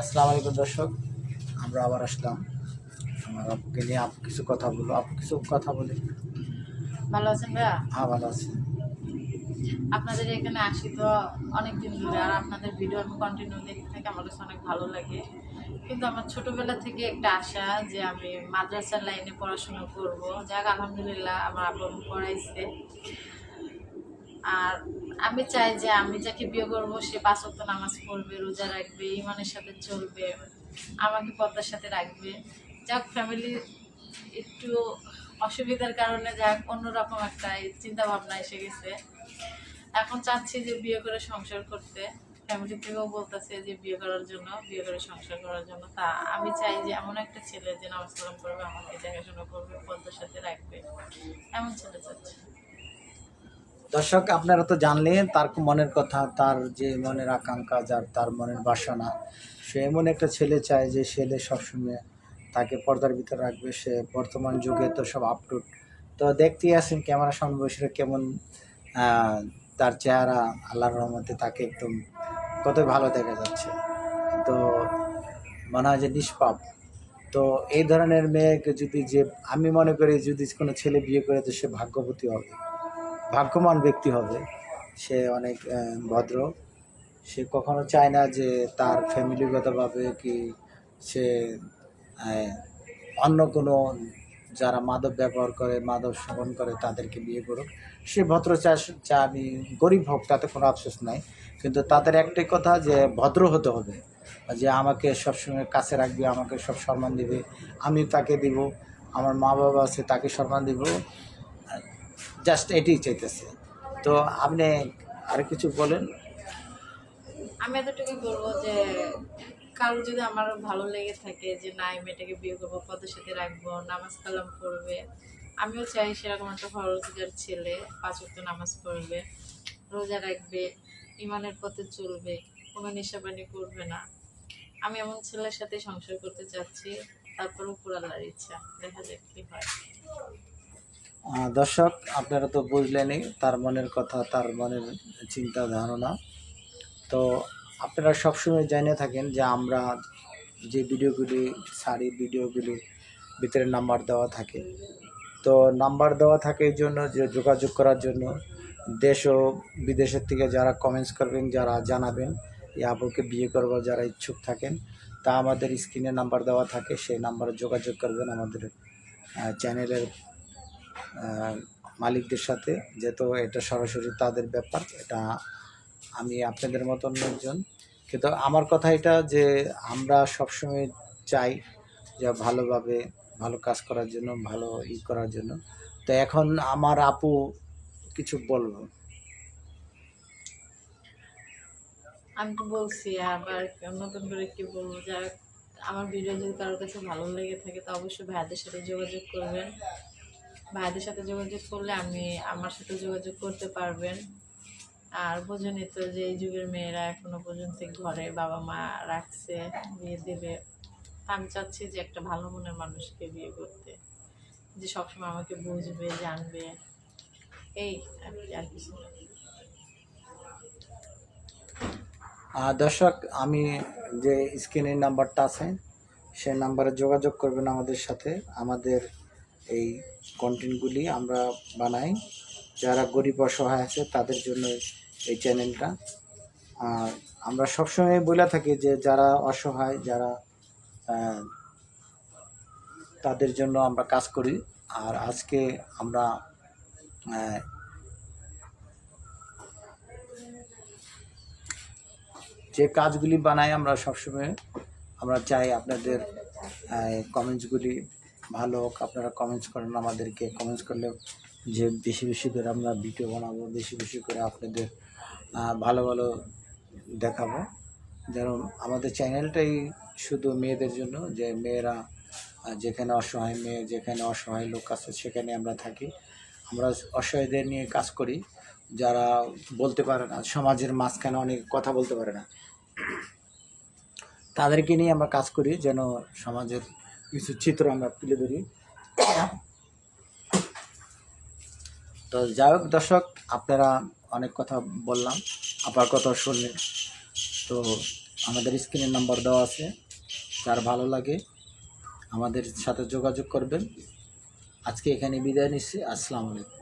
আসসালামু আলাইকুম দর্শক, আমরা আবার আসলাম। আমার আপুকে নিয়ে আপু কিছু কথা বলবো। আপু কিছু কথা বলে। ভালো আছেন ভাইয়া? হ্যাঁ, ভালো আছি। আপনাদের এখানে আসি তো অনেকদিন ধরে, আর আপনাদের ভিডিও আমি কন্টিনিউ দেখতে থাকি, আমার কাছে অনেক ভালো লাগে। কিন্তু আমার ছোটবেলা থেকে একটা আশা যে আমি মাদ্রাসার লাইনে পড়াশোনা করব। যাক আলহামদুলিল্লাহ আমার আব্বু আম্মু পড়াইছে। আর আমি চাই যে আমি যাকে বিয়ে করবো সে ৫ ওয়াক্ত নামাজ পড়বে, রোজা রাখবে, ইমানের সাথে চলবে, আমাকে পর্দার সাথে রাখবে। যাক ফ্যামিলি একটু অসুবিধার কারণে যাক অন্যরকম একটা চিন্তা ভাবনা এসে গেছে। এখন চাচ্ছি যে বিয়ে করে সংসার করতে। ফ্যামিলি থেকেও বলতেছে যে বিয়ে করার জন্য, বিয়ে করে সংসার করার জন্য। তা আমি চাই যে এমন একটা ছেলে যে নামাজ কালাম করবে, আমাকে দেখাশোনা করবে, পর্দার সাথে রাখবে, এমন ছেলে চাচ্ছি। দর্শক, আপনারা তো জানলেন তার মনের কথা, তার যে মনের আকাঙ্ক্ষা, যার তার মনের বাসনা। সে এমন একটা ছেলে চায় যে ছেলে সবসময় তাকে পর্দার ভিতরে রাখবে। সে বর্তমান যুগে তো সব আপটুট, তো দেখতেই আছেন ক্যামেরার সামনে বসে কেমন তার চেহারা। আল্লাহর রহমতে তাকে একদম কত ভালো দেখা যাচ্ছে। তো মনে হয় যে নিষ্পাপ। তো এই ধরনের মেয়েকে যদি, যে আমি মনে করি যদি কোনো ছেলে বিয়ে করে তো সে ভাগ্যবতী হবে, ভাগ্যবান ব্যক্তি হবে। সে অনেক ভদ্র। সে কখনো চায় না যে তার ফ্যামিলিগতভাবে কি সে আহ, অন্য কোনো যারা মাদক ব্যবহার করে, মাদক সেবন করে তাদেরকে বিয়ে করুক। সে ভদ্র চা আমি গরিব হোক তাতে কোনো আফসোস নাই, কিন্তু তাদের একটাই কথা যে ভদ্র হতে হবে। যে আমাকে সবসময় কাছে রাখবে, আমাকে সব সম্মান দিবে, আমি তাকে দিব, আমার মা বাবা আছে তাকে সম্মান দিব। জাস্ট এটাই চাইতেছে। তো আপনি আর কিছু বলেন। আমি এতটুকু বলবো যে কারো যদি আমার ভালো লেগে থাকে যে না এই মেয়েটাকে বিয়ে করবো, পদের সাথে রাখবো, নামাজ কালাম করবে, আমিও চাই সেরকম একটা ফরজগার ছেলে ৫ ওয়াক্ত নামাজ পড়বে, রোজা রাখবে, ইমানের পথে চলবে, কোনো নেশাপানি করবে না। আমি এমন ছেলের সাথে সংসার করতে চাচ্ছি। তারপর উপর আল্লাহর ইচ্ছা, দেখা যাক কি হয়। দর্শক, আপনারা তো বুঝলেনই তার মনের কথা, তার মনের চিন্তা ধারণা। তো আপনারা সবসময় জেনে থাকেন যে আমরা যে ভিডিওগুলি ছাড়ি, ভিডিওগুলির ভিতরে নাম্বার দেওয়া থাকে। তো নাম্বার দেওয়া থাকে এই জন্য যে যোগাযোগ করার জন্য। দেশ ও বিদেশের থেকে যারা কমেন্টস করবেন, যারা জানাবেন এই আপুকে বিয়ে করবো, যারা ইচ্ছুক থাকেন, তা আমাদের স্ক্রিনে নাম্বার দেওয়া থাকে, সেই নাম্বারে যোগাযোগ করবেন আমাদের চ্যানেলের মালিকদের সাথে। যেহেতু এটা সরাসরি তাদের ব্যাপার, এটা আমি আপনাদের মতন একজন। কিন্তু আমার কথা এটা যে আমরা সবসময় চাই যে ভালোভাবে ভালো কাজ করার জন্য, ভালো করার জন্য। তো এখন আমার আপু কিছু বলবো। আমি তো বলছি, আবার নতুন করে কি বলবো, যারা আমার ভিডিও যদি কারোর কাছে ভালো লেগে থাকে তো অবশ্যই ভাইয়াদের সাথে যোগাযোগ করবেন। ভাইয়াদের সাথে যোগাযোগ করলে আমার সাথে যোগাযোগ করতে পারবেন। আর বোঝেনই তো যে এই যুগের মেয়েরা এখনো পর্যন্ত ঘরে বাবা মা রাখছে, বিয়ে দেবে। আমি চাচ্ছি যে একটা ভালো মনের মানুষকে বিয়ে করতে, যে সবসময় আমাকে বুঝবে, জানবে, এই আর কিছু না। দর্শক, আমি যে স্ক্রিনের নাম্বারটা আছে সেই নাম্বারে যোগাযোগ করবেন আমাদের সাথে। আমাদের এই কন্টেন্টগুলি আমরা বানাই যারা গরিব অসহায় আছে তাদের জন্য এই চ্যানেলটা। আর আমরা সবসময় বলে থাকি যে যারা অসহায়, যারা তাদের জন্য আমরা কাজ করি। আর আজকে আমরা যে কাজগুলি বানাই আমরা সবসময় আমরা চাই আপনাদের কমেন্টসগুলি ভালো হোক। আপনারা কমেন্টস করেন, আমাদেরকে কমেন্টস করলে যে বেশি বেশি করে আমরা ভিডিও বানাবো, বেশি বেশি করে আপনাদের ভালো ভালো দেখাবো। যেমন আমাদের চ্যানেলটাই শুধু মেয়েদের জন্য, যে মেয়েরা যেখানে অসহায় মেয়ে, যেখানে অসহায় লোক আছে সেখানে আমরা থাকি। আমরা অসহায়দের নিয়ে কাজ করি, যারা বলতে পারে না, সমাজের মাঝখানে অনেক কথা বলতে পারে না, তাদেরকে নিয়ে আমরা কাজ করি যেন সমাজের কিছু চিত্র আমরা তুলে ধরি। তো যাই হোক দর্শক, আপনারা অনেক কথা বললাম, আবার কথা শুনলেন। তো আমাদের স্ক্রিনের নাম্বার দেওয়া আছে, যার ভালো লাগে আমাদের সাথে যোগাযোগ করবেন। আজকে এখানে বিদায় নিচ্ছি। আসসালামু আলাইকুম।